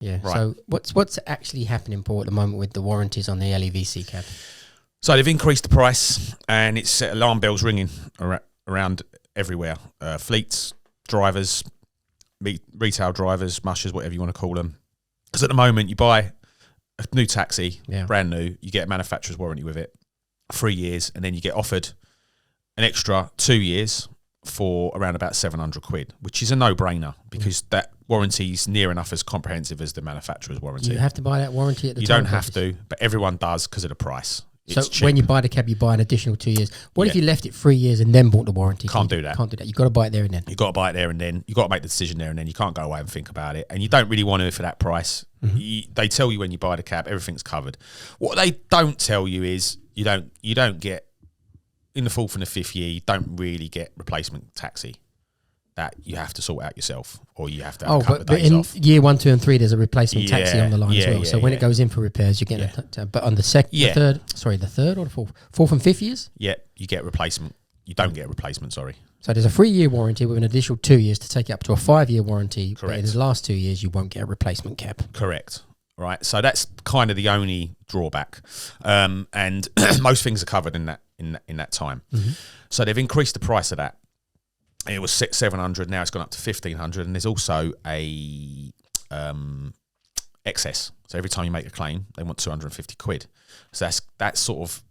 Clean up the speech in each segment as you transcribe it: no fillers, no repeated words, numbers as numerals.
Yeah. Right. So what's actually happening, Paul, at the moment with the warranties on the LEVC cab? So they've increased the price, and it's set alarm bells ringing around everywhere. Fleets, drivers, retail drivers, mushers, whatever you want to call them. Because at the moment, you buy a new taxi, brand new, you get a manufacturer's warranty with it, 3 years, and then you get offered an extra 2 years for around about 700 quid, which is a no-brainer because that warranty is near enough as comprehensive as the manufacturer's warranty. You have to buy that warranty at the time? You don't have to, but everyone does because of the price. So when you buy the cab, you buy an additional 2 years. What if you left it 3 years and then bought the warranty? Can't do that. Can't do that. You've got to buy it there and then. You've got to buy it there and then. You've got to make the decision there and then. You can't go away and think about it. And you don't really want to for that price. They tell you when you buy the cab, everything's covered. What they don't tell you is you don't get, in the fourth and the fifth year, you don't really get replacement taxi. That you have to sort out yourself, or you have to have a couple of days off. In year 1, 2 and 3, there's a replacement taxi on the line as well. So when it goes in for repairs, you get it. But on the the third or the fourth and fifth years? Yeah, you get replacement. You don't get a replacement, sorry. So there's a 3-year warranty with an additional 2 years to take it up to a 5-year warranty. Correct. But in the last 2 years, you won't get a replacement cab. Correct. Right. So that's kind of the only drawback. And most things are covered in that time. So they've increased the price of that. It was 700, now it's gone up to 1,500, and there's also a excess. So every time you make a claim, they want 250 quid. So that's sort of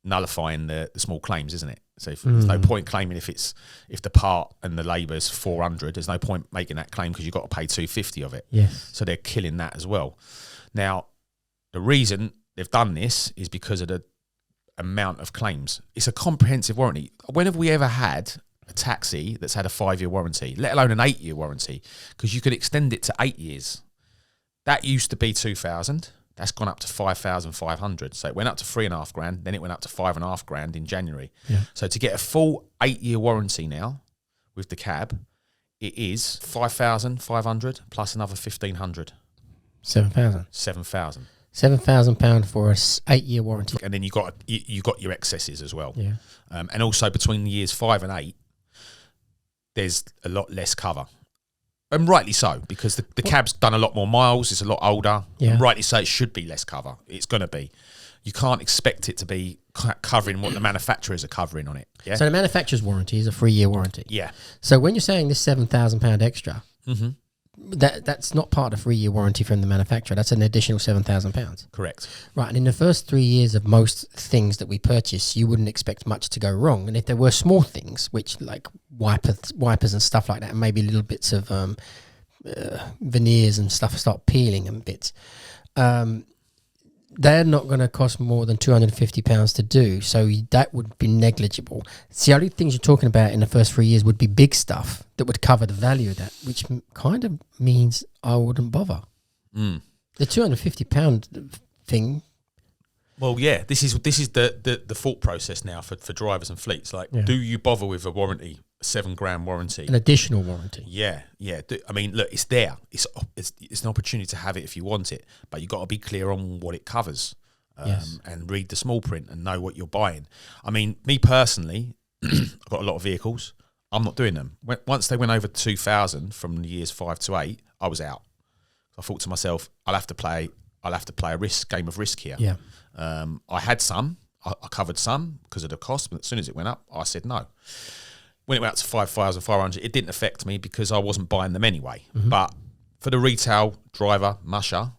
nullifying the small claims, isn't it? So there's no point claiming if the part and the labour's 400, there's no point making that claim because you've got to pay 250 of it. Yes. So they're killing that as well. Now, the reason they've done this is because of the amount of claims. It's a comprehensive warranty. When have we ever had a taxi that's had a 5-year warranty, let alone an 8-year warranty? Because you could extend it to 8 years. That used to be 2,000. That's gone up to 5,500. So it went up to 3.5 grand. Then it went up to 5.5 grand in January. Yeah. So to get a full 8-year warranty now with the cab, it is 5,500 plus another 1,500. 7,000. 7,000. £7,000 for a 8-year warranty. And then you got your excesses as well. Yeah. And also between the years 5 and 8, there's a lot less cover. And rightly so, because the cab's done a lot more miles, it's a lot older. Yeah. And rightly so, it should be less cover. It's going to be. You can't expect it to be covering what the manufacturers are covering on it. Yeah. So the manufacturer's warranty is a 3-year warranty. Yeah. So when you're saying this £7,000 extra, that's not part of the 3-year warranty from the manufacturer. That's an additional £7,000. Correct. Right, and in the first 3 years of most things that we purchase, you wouldn't expect much to go wrong. And if there were small things, which like wipers and stuff like that, and maybe little bits of veneers and stuff start peeling and bits, they're not going to cost more than £250 to do, so that would be negligible. It's the only things you're talking about in the first 3 years would be big stuff that would cover the value of that, which kind of means I wouldn't bother. The £250 thing. Well, yeah, this is the thought process now for drivers and fleets. Like, do you bother with a warranty, a 7 grand warranty, an additional warranty? Yeah. I mean, look, it's there. It's an opportunity to have it if you want it, but you've got to be clear on what it covers, and read the small print and know what you're buying. I mean, me personally, I've got a lot of vehicles. I'm not doing them. Once they went over 2,000 from the years 5 to 8, I was out. I thought to myself, I'll have to play a game of risk here. Yeah. I had some. I covered some because of the cost, but as soon as it went up, I said no. When it went up to 5,500, it didn't affect me because I wasn't buying them anyway. But for the retail driver, musher,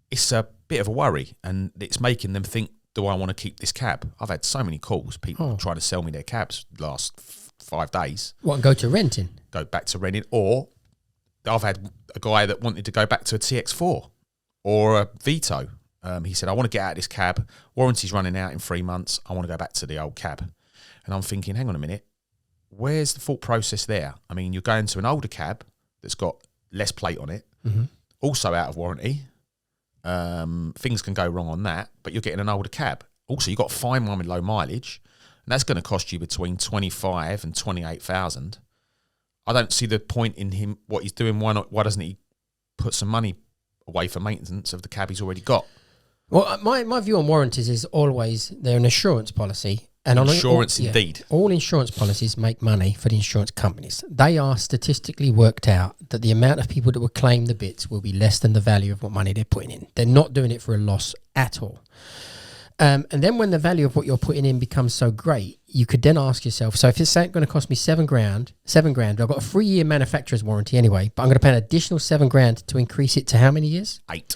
it's a bit of a worry, and it's making them think, do I want to keep this cab? I've had so many calls, people trying to sell me their cabs the last 5 days. What, and go to renting? Go back to renting, or I've had a guy that wanted to go back to a TX4 or a Vito. He said, I want to get out of this cab. Warranty's running out in 3 months. I want to go back to the old cab. And I'm thinking, hang on a minute. Where's the thought process there? I mean, you're going to an older cab that's got less plate on it, also out of warranty. Things can go wrong on that, but you're getting an older cab. Also, you've got to find one with low mileage, and that's going to cost you between 25 and 28,000. I don't see the point in him, what he's doing. Why doesn't he put some money away for maintenance of the cab he's already got? Well, my view on warranties is always they're an assurance policy, And insurance, indeed. All insurance policies make money for the insurance companies. They are statistically worked out that the amount of people that will claim the bits will be less than the value of what money they're putting in. They're not doing it for a loss at all. And then when the value of what you're putting in becomes so great, you could then ask yourself, so if it's going to cost me $7,000, I've got a 3-year manufacturer's warranty anyway, but I'm going to pay an additional $7,000 to increase it to how many years? 8.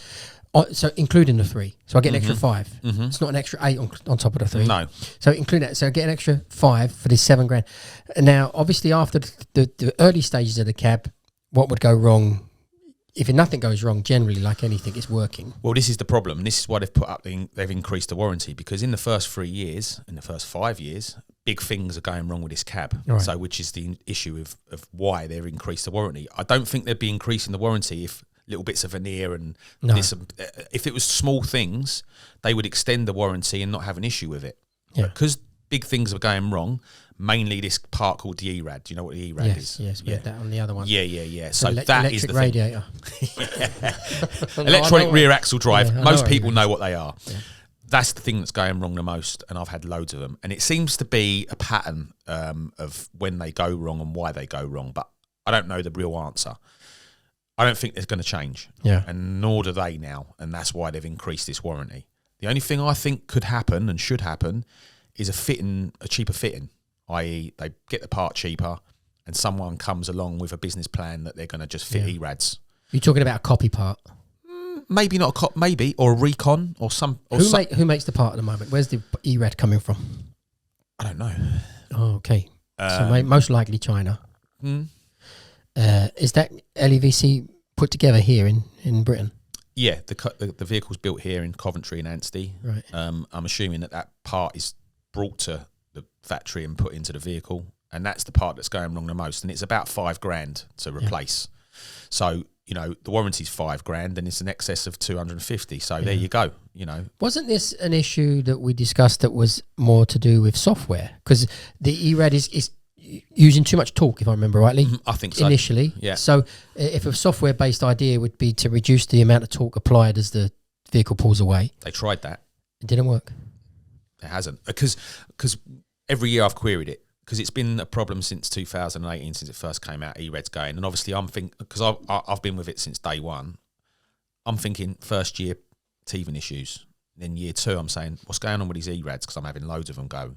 So including the 3. So I get an extra 5. It's not an extra 8 on top of the 3. No. So include that. So I get an extra 5 for this $7,000. Now, obviously, after the early stages of the cab, what would go wrong? If nothing goes wrong, generally, like anything, it's working. Well, this is the problem. This is why they've increased the warranty, because in the first 3 years, in the first 5 years, big things are going wrong with this cab. Right. So, which is the issue of why they've increased the warranty. I don't think they'd be increasing the warranty if little bits of veneer and this. If it was small things, they would extend the warranty and not have an issue with it. Yeah. Because big things are going wrong, mainly this part called the ERAD. Do you know what the ERAD is? Yes, we had that on the other one. Yeah. So that is the radiator. Electronic rear axle drive. Yeah, most people know what they are. Yeah. That's the thing that's going wrong the most, and I've had loads of them. And it seems to be a pattern of when they go wrong and why they go wrong, but I don't know the real answer. I don't think it's going to change, and nor do they now, and that's why they've increased this warranty. The only thing I think could happen and should happen is a cheaper fitting, i.e. they get the part cheaper and someone comes along with a business plan that they're going to just fit ERADs. You're talking about a copy part? Maybe not a cop, maybe, or a recon, or some. Or who makes the part at the moment? Where's the ERAD coming from? I don't know. Oh, okay. So most likely China. Is that LEVC put together here in Britain? Yeah, the vehicle's built here in Coventry and Anstey. Right. I'm assuming that part is brought to the factory and put into the vehicle, and that's the part that's going wrong the most. And it's about $5,000 to replace. So the warranty's $5,000, and it's in excess of 250. So there you go. Wasn't this an issue that we discussed that was more to do with software? Because the ERAD is using too much torque, if I remember rightly. I think so. Initially. Yeah. So if a software-based idea would be to reduce the amount of torque applied as the vehicle pulls away. They tried that. It didn't work. It hasn't. Because every year I've queried it. Because it's been a problem since 2018, since it first came out, ERAD's going. And obviously I'm thinking, because I've been with it since day one, I'm thinking first year teething issues. Then year 2, I'm saying, what's going on with these ERADs? Because I'm having loads of them go.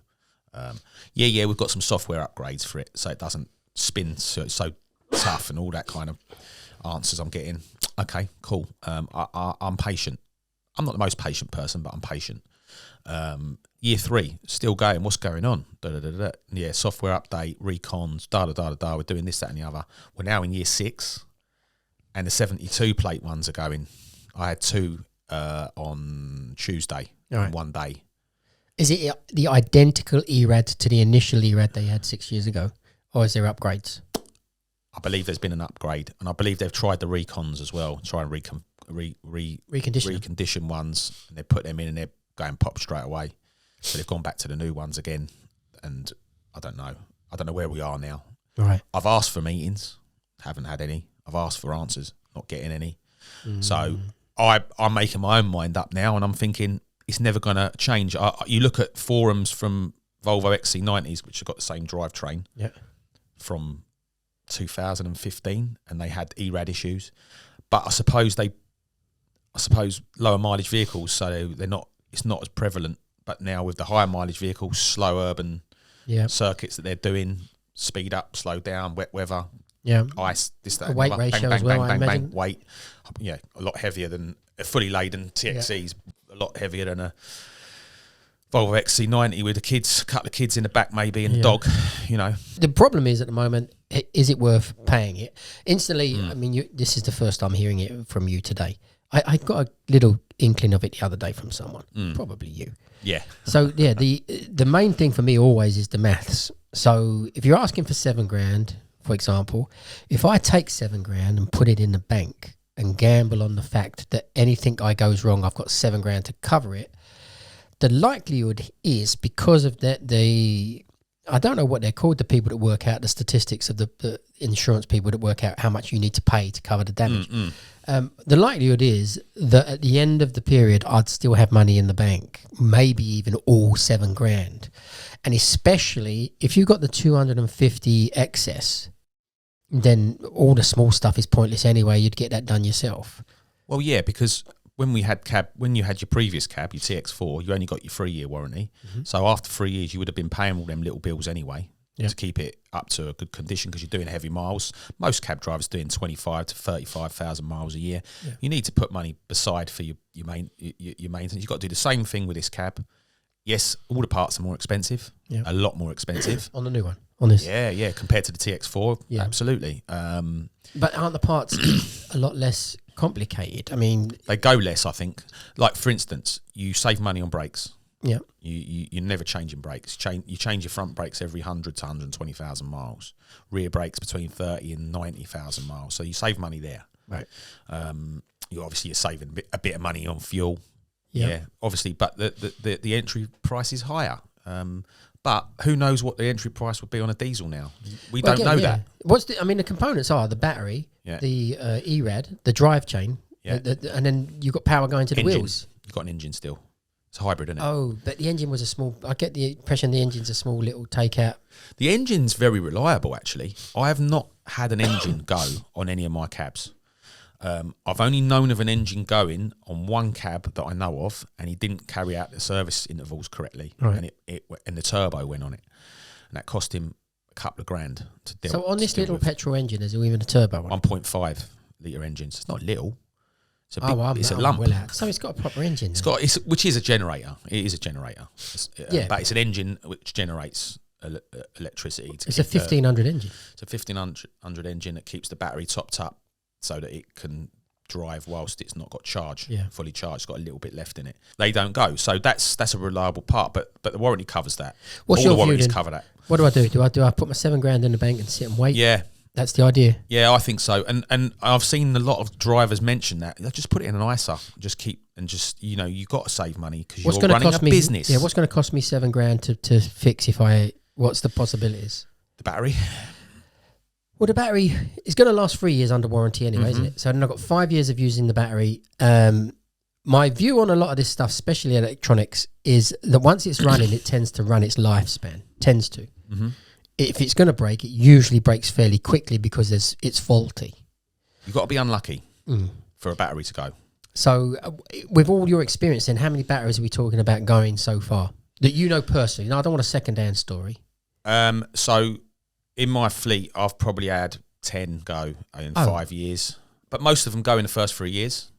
We've got some software upgrades for it, so it doesn't spin so tough and all that kind of answers I'm getting. Okay, cool. I'm patient. I'm not the most patient person, but I'm patient. Year 3, still going. What's going on? Yeah, software update, recons, We're doing this, that, and the other. We're now in year 6, and the 72 plate ones are going. I had 2 on Tuesday in one day. Is it the identical ERAD to the initial ERAD they had 6 years ago, or is there upgrades? I believe there's been an upgrade, and I believe they've tried the recons as well. Try and recondition ones, and they put them in, and they're going pop straight away. So they've gone back to the new ones again, and I don't know where we are now. Right. I've asked for meetings, haven't had any. I've asked for answers, not getting any. So I'm making my own mind up now, and I'm thinking it's never going to change. You look at forums from Volvo XC90s, which have got the same drivetrain from 2015, and they had ERAD issues. But I suppose lower mileage vehicles, so they're not. It's not as prevalent. But now with the higher mileage vehicles, slow urban circuits that they're doing, speed up, slow down, wet weather, ice, this, that, weight ratio as well, I imagine. Weight, a lot heavier than a fully laden TXC's, a lot heavier than a Volvo XC90 with the kids, couple of kids in the back maybe, and a dog, The problem is at the moment, is it worth paying it? Instantly, I mean, this is the first time hearing it from you today. I got a little inkling of it the other day from someone, probably you. Yeah. So, the main thing for me always is the maths. So, if you're asking for $7,000, for example, if I take $7,000 and put it in the bank and gamble on the fact that anything goes wrong, I've got $7,000 to cover it, the likelihood is, because of that, the I don't know what they're called, the people that work out the statistics of the insurance people that work out how much you need to pay to cover the damage. The likelihood is that at the end of the period, I'd still have money in the bank, maybe even all $7,000. And especially if you've got the 250 excess, then all the small stuff is pointless anyway. You'd get that done yourself. Well, yeah, because when you had your previous cab, your TX4, you only got your 3-year warranty. So after 3 years, you would have been paying all them little bills anyway to keep it up to a good condition because you're doing heavy miles. Most cab drivers doing 25 to 35,000 miles a year. Yeah. You need to put money beside for your maintenance. You've got to do the same thing with this cab. Yes, all the parts are more expensive, a lot more expensive. On the new one, on this. Yeah, compared to the TX4, absolutely. But aren't the parts a lot less complicated? I mean, they go less, I think. Like, for instance, you save money on brakes. Yeah. You're never changing brakes. You change your front brakes every 100 to 120,000 miles. Rear brakes between 30 and 90,000 miles. So you save money there. Right. You're saving a bit of money on fuel. Yep. Yeah, obviously, but the entry price is higher. But who knows what the entry price would be on a diesel now? We don't know that. The components are the battery, the ERAD, the drive chain, and then you've got power going to the wheels. You've got an engine still. It's a hybrid, isn't it? Oh, but the engine was a small... I get the impression the engine's a small little takeout. The engine's very reliable, actually. I have not had an engine go on any of my cabs. I've only known of an engine going on one cab that I know of, and he didn't carry out the service intervals correctly, and and the turbo went on it, and that cost him a couple of grand to deal. So on this little petrol engine, is there even a turbo one? 1.5 litre engines. It's not little. It's a big, it's a lump. So it's got a proper engine. Which is a generator. It is a generator. But it's an engine which generates electricity. It's a 1500 engine. It's a 1500 engine that keeps the battery topped up, so that it can drive whilst it's not got charge, fully charged. It's got a little bit left in it. They don't go. So that's a reliable part, but the warranty covers that. What's all your the warranties view then? cover that. What do I do? Do I put my $7,000 in the bank and sit and wait? Yeah. That's the idea. Yeah, I think so. And I've seen a lot of drivers mention that. They'll just put it in an ISA. You've got to save money because you're running a business. Yeah, what's going to cost me $7,000 to fix what's the possibilities? The battery. Well, the battery is going to last 3 years under warranty anyway, isn't it? So then I've got 5 years of using the battery. My view on a lot of this stuff, especially electronics, is that once it's running, it tends to run its lifespan. Tends to. Mm-hmm. If it's going to break, it usually breaks fairly quickly because it's faulty. You've got to be unlucky for a battery to go. So with all your experience then, how many batteries are we talking about going so far? That you know personally. No, I don't want a second-hand story. So in my fleet, I've probably had 10 go in 5 years. But most of them go in the first 3 years.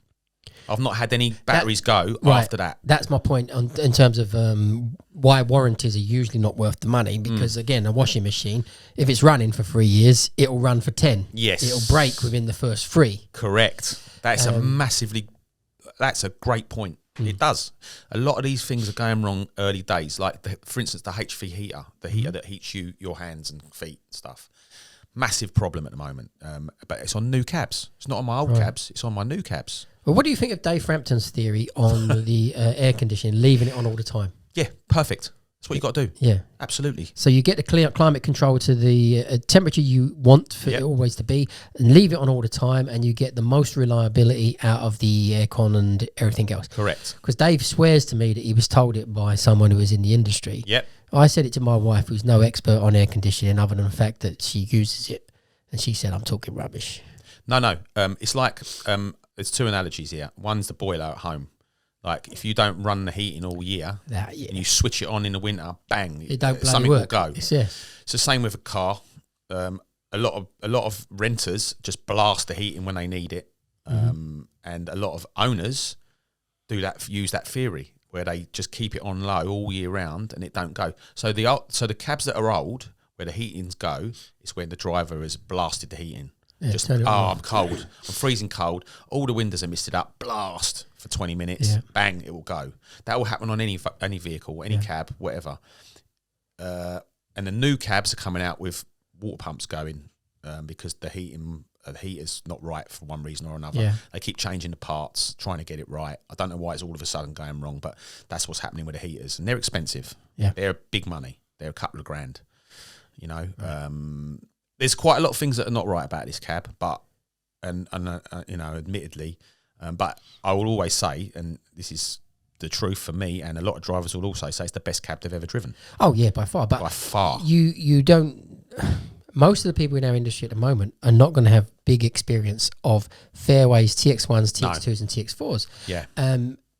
I've not had any batteries go after that. That's my point in terms of why warranties are usually not worth the money. Because, again, a washing machine, if it's running for 3 years, it'll run for 10. Yes. It'll break within the first 3. Correct. That's that's a great point. It does. A lot of these things are going wrong early days. Like, for instance, the HV heater, the heater that heats your hands and feet and stuff. Massive problem at the moment. But it's on new cabs. It's not on my old cabs. It's on my new cabs. Well, what do you think of Dave Frampton's theory on the air conditioning, leaving it on all the time? Yeah, perfect. That's what you got to do. Yeah. Absolutely. So you get the climate control to the temperature you want for it always to be, and leave it on all the time, and you get the most reliability out of the aircon and everything else. Correct. Because Dave swears to me that he was told it by someone who was in the industry. Yep. I said it to my wife, who's no expert on air conditioning other than the fact that she uses it, and she said, I'm talking rubbish. No. It's like... there's two analogies here. One's the boiler at home. Like, if you don't run the heating all year and you switch it on in the winter, bang, something will go. It's the same with a car. A lot of renters just blast the heating when they need it, and a lot of owners use that theory where they just keep it on low all year round and it don't go. So the cabs that are old, where the heatings go, is when the driver has blasted the heating. Yeah, I'm cold. I'm freezing cold. All the windows are misted up. Blast for 20 minutes. Yeah. Bang, it will go. That will happen on any vehicle, any cab, whatever. And the new cabs are coming out with water pumps going because the heater's not right for one reason or another. Yeah. They keep changing the parts, trying to get it right. I don't know why it's all of a sudden going wrong, but that's what's happening with the heaters. And they're expensive. Yeah. They're big money. They're a couple of grand. You know, there's quite a lot of things that are not right about this cab, but and you know, admittedly, but I will always say, and this is the truth for me, and a lot of drivers will also say it's the best cab they've ever driven. Oh yeah, by far. But by far, you don't. Most of the people in our industry at the moment are not going to have big experience of Fairways, TX1s, TX2s, and TX4s. Yeah.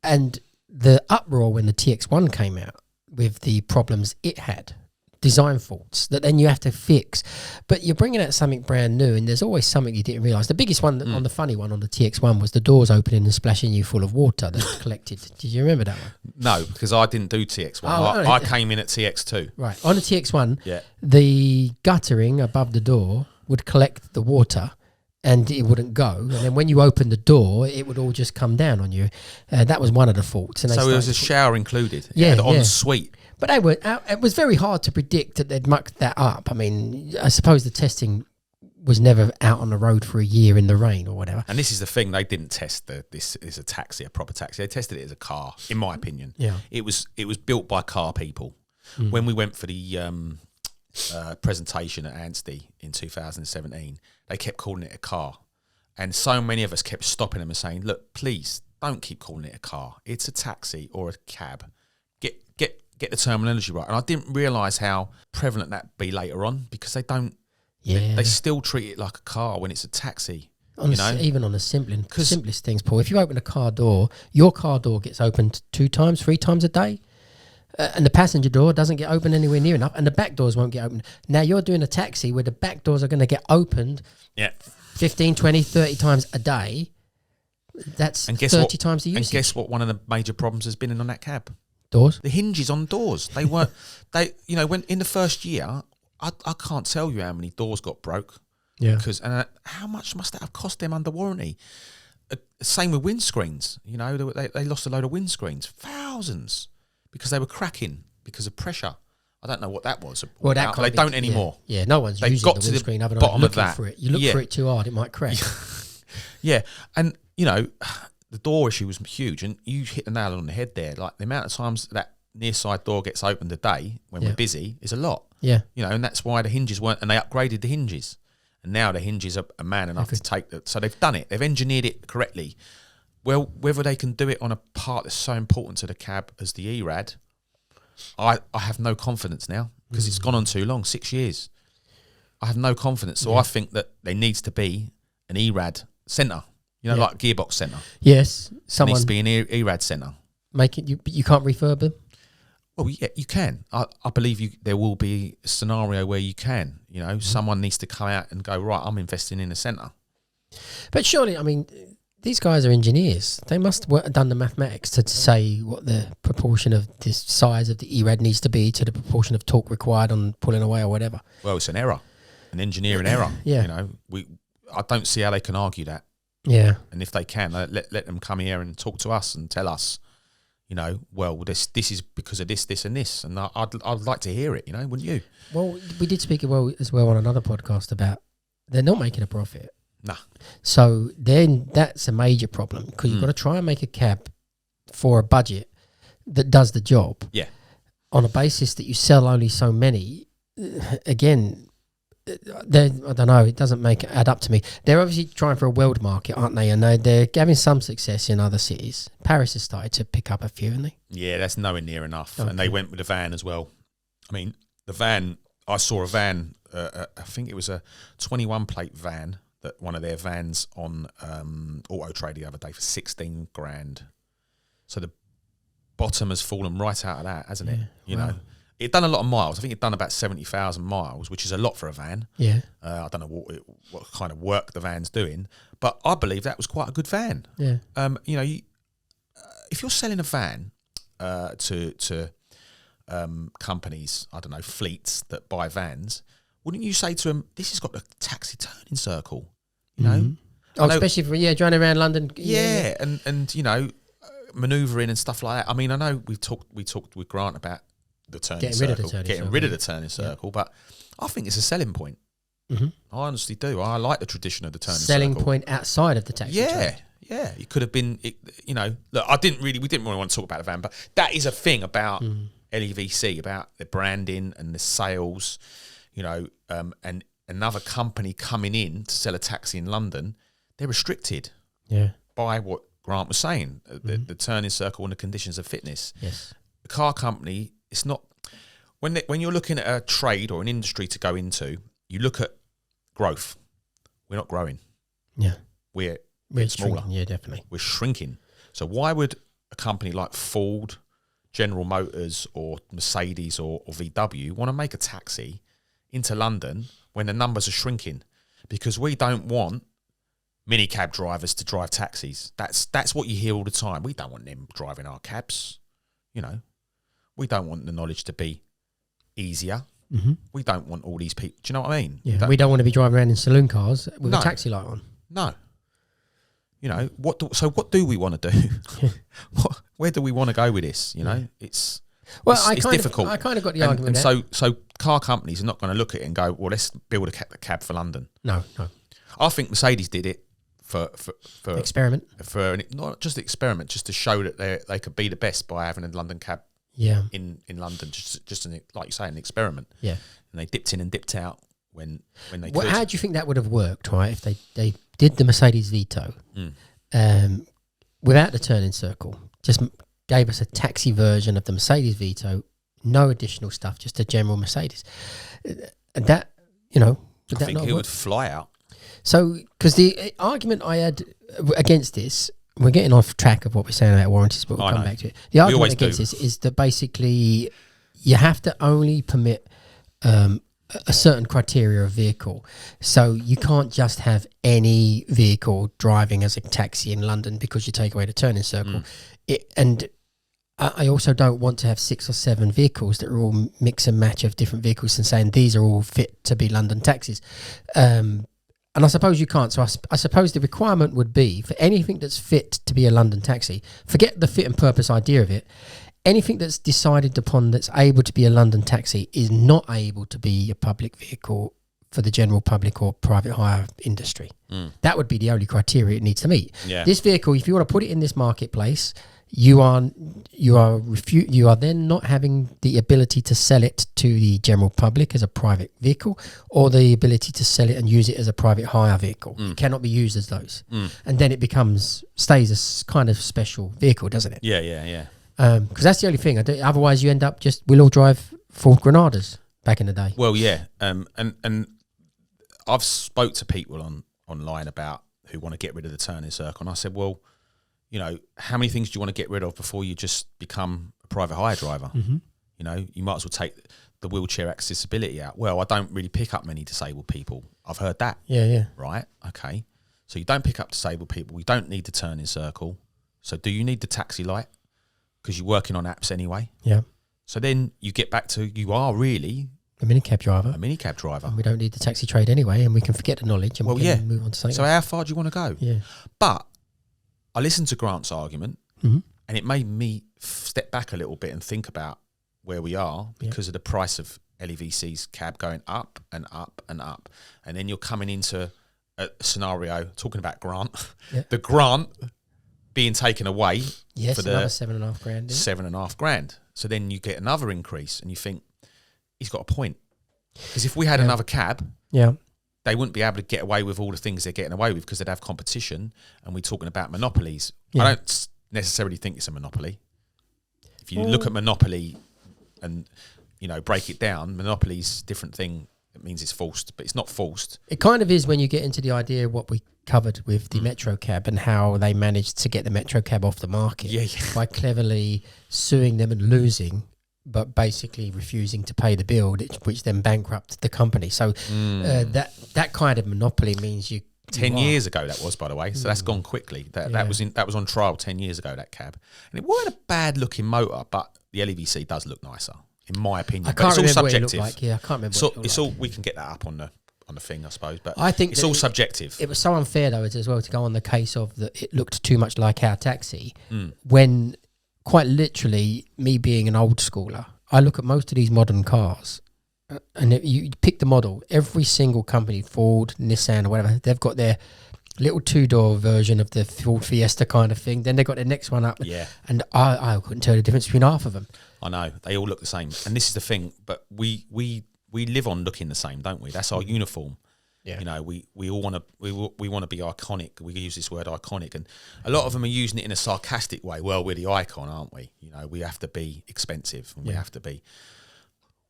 And the uproar when the TX1 came out with the problems it had, design faults that then you have to fix, but you're bringing out something brand new, and there's always something you didn't realise. The biggest one on the funny one on the TX1 was the doors opening and splashing you full of water that collected. Did you remember that one? No, because I didn't do TX1. I came in at TX2. Right. On the TX1, yeah, the guttering above the door would collect the water and it wouldn't go. And then when you opened the door, it would all just come down on you. That was one of the faults. And so it was a shower included? Yeah. En suite. But it was very hard to predict that they'd mucked that up. I mean, I suppose the testing was never out on the road for a year in the rain or whatever. And this is the thing, they didn't test this as a taxi, a proper taxi. They tested it as a car, in my opinion. Yeah. It was built by car people. When we went for the presentation at Anstey in 2017, they kept calling it a car. And so many of us kept stopping them and saying, look, please, don't keep calling it a car. It's a taxi or a cab. Get the terminology right. And I didn't realise how prevalent that'd be later on, because they don't. Yeah. They still treat it like a car when it's a taxi. Even on the simplest things, Paul. If you open a car door, your car door gets opened 2 times, 3 times a day. And the passenger door doesn't get opened anywhere near enough, and the back doors won't get opened. Now you're doing a taxi where the back doors are going to get opened 15, 20, 30 times a day. That's 30 times the usage. And guess what one of the major problems has been on that cab? Doors? The hinges on doors. They weren't, when in the first year, I can't tell you how many doors got broke. Yeah. Because, and how much must that have cost them under warranty? Same with windscreens. You know, they lost a load of windscreens. Thousands. Because they were cracking because of pressure. I don't know what that was. Well, they don't anymore. Yeah, no one's They've using got the windscreen other than bottom looking of that. for it. You look for it too hard, it might crack. Yeah, and the door issue was huge, and you hit the nail on the head there. Like the amount of times that near side door gets opened a day when we're busy is a lot. Yeah, and that's why the hinges weren't, and they upgraded the hinges, and now the hinges are man enough to take that. So they've done it. They've engineered it correctly. Well, whether they can do it on a part that's so important to the cab as the ERAD, I have no confidence now, because it's gone on too long, 6 years. I have no confidence. So I think that there needs to be an ERAD centre, like gearbox centre. Yes, There needs to be an ERAD centre. Make it. You can't refurb them. Well, yeah, you can. I believe there will be a scenario where you can. Someone needs to come out and go, right, I'm investing in a centre. But surely, I mean, these guys are engineers. They must have done the mathematics to say what the proportion of the size of the ERAD needs to be to the proportion of torque required on pulling away or whatever. Well, it's an error, an engineering error. Yeah. I don't see how they can argue that. Yeah. And if they can, let them come here and talk to us and tell us, well, this is because of this, and this. And I'd like to hear it, wouldn't you? Well, we did speak as well on another podcast about they're not making a profit. Nah. So then that's a major problem, because you've got to try and make a cab for a budget that does the job. Yeah. On a basis that you sell only so many. Again, I don't know. It doesn't add up to me. They're obviously trying for a world market, aren't they? And they're having some success in other cities. Paris has started to pick up a few, haven't they? Yeah, that's nowhere near enough. Okay. And they went with a van as well. I mean, the van. I saw a van. I think it was a 21 plate van. That one of their vans on Auto Trade the other day for 16 grand. So the bottom has fallen right out of that, hasn't it? Wow. It done a lot of miles. I think it done about 70,000 miles, which is a lot for a van. Yeah. I don't know what kind of work the van's doing, but I believe that was quite a good van. Yeah. If you're selling a van to companies, I don't know, fleets that buy vans, wouldn't you say to them, this has got a taxi turning circle, Oh, especially for driving around London. Yeah, and manoeuvring and stuff like that. I mean, I know we talked with Grant about the turning circle, getting rid of the turning circle, but I think it's a selling point. Mm-hmm. I honestly do. I like the tradition of the turning selling circle. Point outside of the taxi trade. Yeah, it could have been. Look, we didn't really want to talk about the van, but that is a thing about LEVC, about the branding and the sales. and another company coming in to sell a taxi in London, they're restricted by what Grant was saying, the turning circle and the conditions of fitness. Yes. The car company, it's not when you're looking at a trade or an industry to go into, you look at growth. We're not growing. Yeah. We're smaller. Shrinking. Yeah, definitely. We're shrinking. So why would a company like Ford, General Motors or Mercedes or VW want to make a taxi into London when the numbers are shrinking? Because we don't want minicab drivers to drive taxis. That's what you hear all the time. We don't want them driving our cabs. We don't want the knowledge to be easier. Mm-hmm. We don't want all these people. Do you know what I mean? Yeah, we don't want to be driving around in saloon cars with a taxi light on. No. What do we want to do? Where do we want to go with this? It's difficult. I kind of got the argument. And so car companies are not going to look at it and go, well, let's build a cab for London. No. I think Mercedes did it for experiment, for not just experiment, just to show that they could be the best by having a London cab. Yeah. In London, just like you say, an experiment. Yeah. And they dipped in and dipped out when they could. How do you think that would have worked, right? If they did the Mercedes Vito without the turning circle, just gave us a taxi version of the Mercedes Vito, no additional stuff, just a general Mercedes. And that, I think it would fly out. So, because the argument I had against this, we're getting off track of what we're saying about warranties, but we'll come back to it. The argument against this is that basically you have to only permit a certain criteria of vehicle. So you can't just have any vehicle driving as a taxi in London because you take away the turning circle. And I also don't want to have 6 or 7 vehicles that are all mix and match of different vehicles and saying these are all fit to be London taxis. And I suppose you can't. So I suppose the requirement would be for anything that's fit to be a London taxi, forget the fit and purpose idea of it, anything that's decided upon that's able to be a London taxi is not able to be a public vehicle for the general public or private hire industry. That would be the only criteria it needs to meet. Yeah. This vehicle, if you want to put it in this marketplace, you are then not having the ability to sell it to the general public as a private vehicle, or the ability to sell it and use it as a private hire vehicle. It cannot be used as those, and then it stays a kind of special vehicle, doesn't it? Yeah. Because that's the only thing. Otherwise, you end up we'll all drive Ford Granadas back in the day. Well, yeah, and I've spoke to people online about who want to get rid of the turning circle, and I said, well, how many things do you want to get rid of before you just become a private hire driver? Mm-hmm. You might as well take the wheelchair accessibility out. Well, I don't really pick up many disabled people. I've heard that. Yeah. Right? Okay. So you don't pick up disabled people. You don't need the turning circle. So do you need the taxi light? Because you're working on apps anyway. Yeah. So then you get back to, you are really a minicab driver. And we don't need the taxi trade anyway, and we can forget the knowledge and we can move on to something So else. how far do you want to go? Yeah. But I listened to Grant's argument, and it made me step back a little bit and think about where we are because of the price of LEVC's cab going up and up and up. And then you're coming into a scenario, talking about Grant, the Grant being taken away for the another $7,500. $7,500. So then you get another increase and you think, he's got a point. Because if we had another cab... they wouldn't be able to get away with all the things they're getting away with because they'd have competition, and we're talking about monopolies. I don't necessarily think it's a monopoly. If you look at monopoly and, break it down, monopoly's a different thing. It means it's forced, but it's not forced. It kind of is when you get into the idea of what we covered with the Metro cab and how they managed to get the Metro cab off the market by cleverly suing them and losing, but basically refusing to pay the bill, which then bankrupted the company. So that kind of monopoly means you... 10 years ago that was, by the way, so that's gone quickly. That was on trial 10 years ago, that cab. And it wasn't a bad looking motor, but the LEVC does look nicer, in my opinion. But it's all subjective. What it looked like. I can't remember what it looked like. We can get that up on the thing, I suppose, but I think it's all subjective. It was so unfair, though, as well, to go on the case of that it looked too much like our taxi, when quite literally, me being an old schooler, I look at most of these modern cars, and you pick the model. Every single company, Ford, Nissan, or whatever, they've got their little 2-door version of the Ford Fiesta kind of thing. Then they got their next one up. And I couldn't tell the difference between half of them. I know. They all look the same. And this is the thing. But we we live on looking the same, don't we? That's our uniform. Yeah. You know, we all want to we want to be iconic. We use this word iconic, and a lot of them are using it in a sarcastic way. Well, we're the icon, aren't we? You know, we have to be expensive, and we have to be.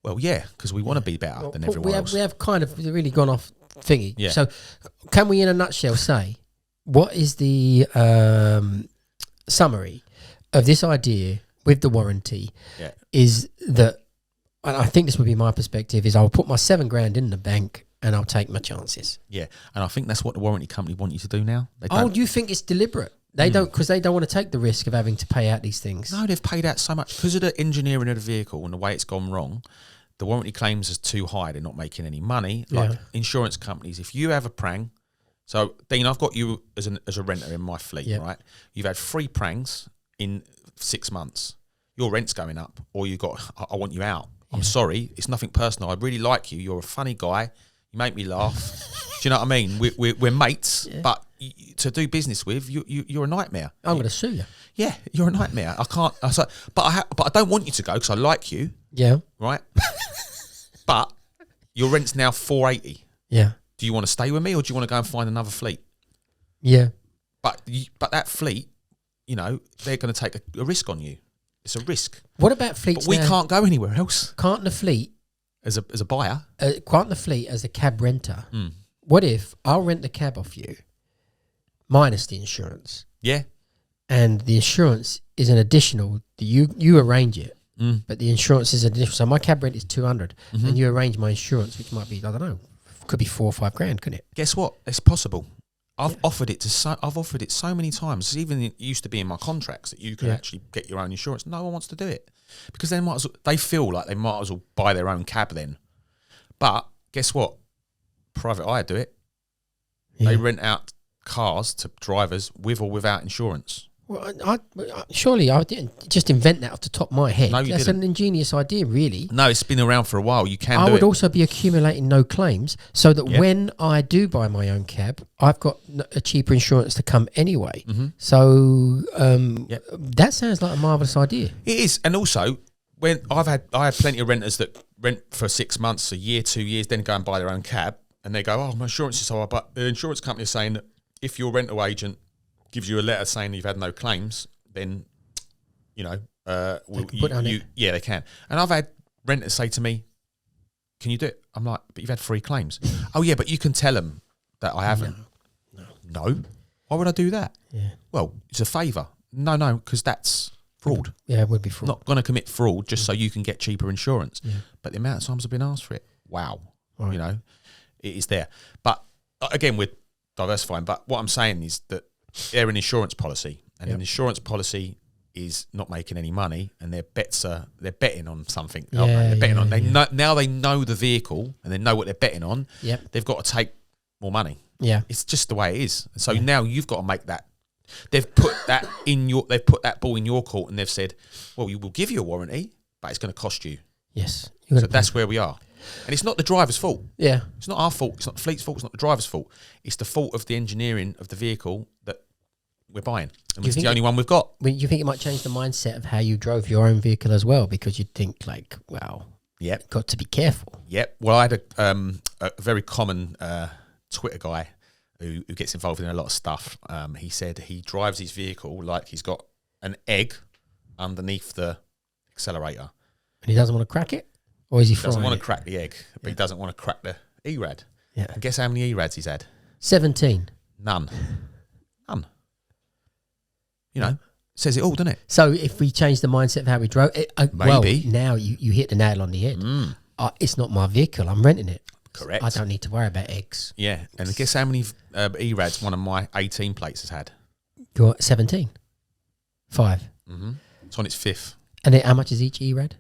Well, yeah, because we want to be better than everyone else. We have kind of really gone off thingy. Yeah. So, can we, in a nutshell, say what is the summary of this idea with the warranty? Yeah. Is that, and I think this would be my perspective, is I'll put my $7,000 in the bank and I'll take my chances. Yeah, and I think that's what the warranty company want you to do now. Oh, do you think it's deliberate? They don't, because they don't want to take the risk of having to pay out these things. No, they've paid out so much because of the engineering of the vehicle and the way it's gone wrong. The warranty claims is too high. They're not making any money. Like insurance companies, if you have a prang, so Dean, I've got you as a renter in my fleet, right? You've had 3 prangs in 6 months. Your rent's going up, or you got. I want you out. I'm sorry, it's nothing personal. I really like you. You're a funny guy. You make me laugh. Do you know what I mean? We're mates, but to do business with, you're a nightmare. I'm going to sue you. Yeah, you're a nightmare. I can't. But I don't want you to go because I like you. Yeah. Right. But your rent's now $480. Yeah. Do you want to stay with me, or do you want to go and find another fleet? Yeah. But that fleet, you know, they're going to take a risk on you. It's a risk. What about fleets? But we can't go anywhere else. Can't the fleet as a buyer? Can't the fleet as a cab renter? What if I'll rent the cab off you, minus the insurance? Yeah. And the insurance is an additional. You arrange it, but the insurance is additional. So my cab rent is $200, and you arrange my insurance, which might be, I don't know, could be $4 or $5 grand, couldn't it? Guess what? It's possible. I've offered it so many times. Even it used to be in my contracts that you can actually get your own insurance. No one wants to do it because they feel like they might as well buy their own cab then. But guess what? Private hire do it. Yeah. They rent out cars to drivers with or without insurance. Well, surely I didn't just invent that off the top of my head. No, you That's didn't. an ingenious idea, really. No, it's been around for a while. You can do it. I would also be accumulating no claims so that when I do buy my own cab, I've got a cheaper insurance to come anyway. So that sounds like a marvellous idea. It is. And also, when I had plenty of renters that rent for 6 months, a year, 2 years, then go and buy their own cab, and they go, "Oh, my insurance is so high," but the insurance company is saying that if your rental agent gives you a letter saying you've had no claims, then you know they can. And I've had renters say to me, "Can you do it?" I'm like, "But you've had 3 claims." "Oh yeah, but you can tell them that I haven't." No. Why would I do that? Yeah. Well, it's a favour. No, because that's fraud. Yeah, it would be fraud. Not going to commit fraud just so you can get cheaper insurance. Yeah. But the amount of times I've been asked for it, wow. Right. You know, it is there. But again, we're diversifying. But what I'm saying is that they're an insurance policy, and an insurance policy is not making any money, and they're betting on something. They're betting on. Now they know the vehicle, and they know what they're betting on. Yep. They've got to take more money. Yeah, it's just the way it is. So now you've got to make that. They've put that They've put that ball in your court, and they've said, "Well, we will give you a warranty, but it's going to cost you." Yes. So that's where we are. And it's not the driver's fault. Yeah. It's not our fault. It's not the fleet's fault. It's not the driver's fault. It's the fault of the engineering of the vehicle that we're buying. And it's the only one we've got. Do you think it might change the mindset of how you drove your own vehicle as well? Because you'd think like, well, got to be careful. Yep. Well, I had a very common Twitter guy who gets involved in a lot of stuff. He said he drives his vehicle like he's got an egg underneath the accelerator. And he doesn't want to crack it? Or is he doesn't want to crack the egg, but he doesn't want to crack the ERAD. Yeah. And guess how many ERADs he's had? 17. None. You know, says it all, doesn't it? So if we change the mindset of how we drove, maybe. Well, now you hit the nail on the head. It's not my vehicle, I'm renting it. Correct. I don't need to worry about eggs. Yeah, and guess how many ERADs one of my 18 plates has had? You're 17? 5? Mm-hmm. It's on its 5th. And then how much is each ERAD?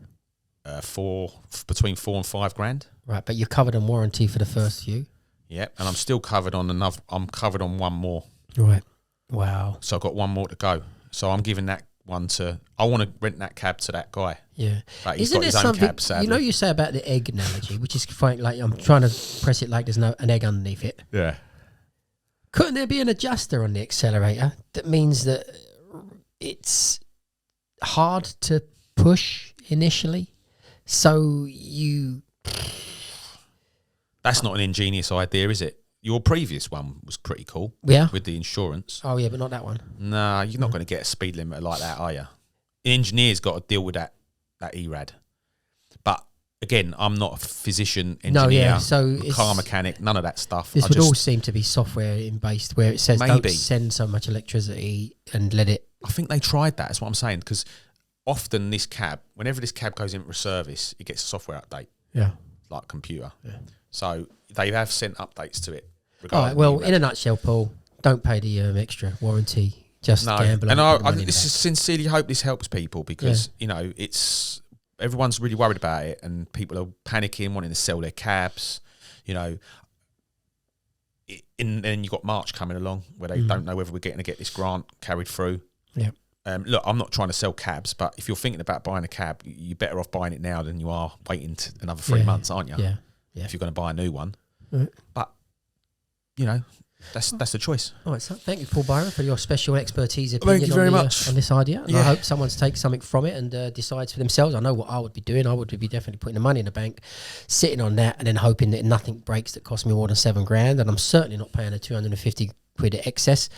Between 4 and 5 grand. Right, but you're covered on warranty for the first few. Yeah, and I'm still covered on another. I'm covered on one more. Right. Wow. So I've got one more to go. So I'm giving that one to. I want to rent that cab to that guy. Yeah. But he's got his own cab, sadly. You know, you say about the egg analogy, which is fine. Like I'm trying to press it like there's an egg underneath it. Yeah. Couldn't there be an adjuster on the accelerator that means that it's hard to push initially? So you That's not an ingenious idea, is it? Your previous one was pretty cool. Yeah. With the insurance. Oh yeah, but not that one. Nah, you're not going to get a speed limiter like that, are you? An engineer's got to deal with that ERAD. But again, I'm not a physician, engineer, car mechanic, none of that stuff. This would all seem to be software based, where it says maybe. Don't send so much electricity and let it. I think they tried that. That's what I'm saying. Because often whenever this cab goes in for service, it gets a software update. Yeah. Like a computer. Yeah. So they have sent updates to it. All right. Well, in a nutshell, Paul, don't pay the extra warranty. Just gamble. And I sincerely hope this helps people because you know everyone's really worried about it, and people are panicking, wanting to sell their cabs. You know, and then you got March coming along where they don't know whether we're going to get this grant carried through. Yeah. Look, I'm not trying to sell cabs, but if you're thinking about buying a cab, you're better off buying it now than you are waiting another 3 months, aren't you? Yeah. If you're going to buy a new one, right. But you know. That's the choice. All right, so thank you, Paul Byron, for your special expertise opinion Thank you very much. On this idea. And I hope someone's takes something from it and decides for themselves. I know what I would be doing. I would be definitely putting the money in the bank, sitting on that, and then hoping that nothing breaks that costs me more than $7,000. And I'm certainly not paying a 250 quid excess.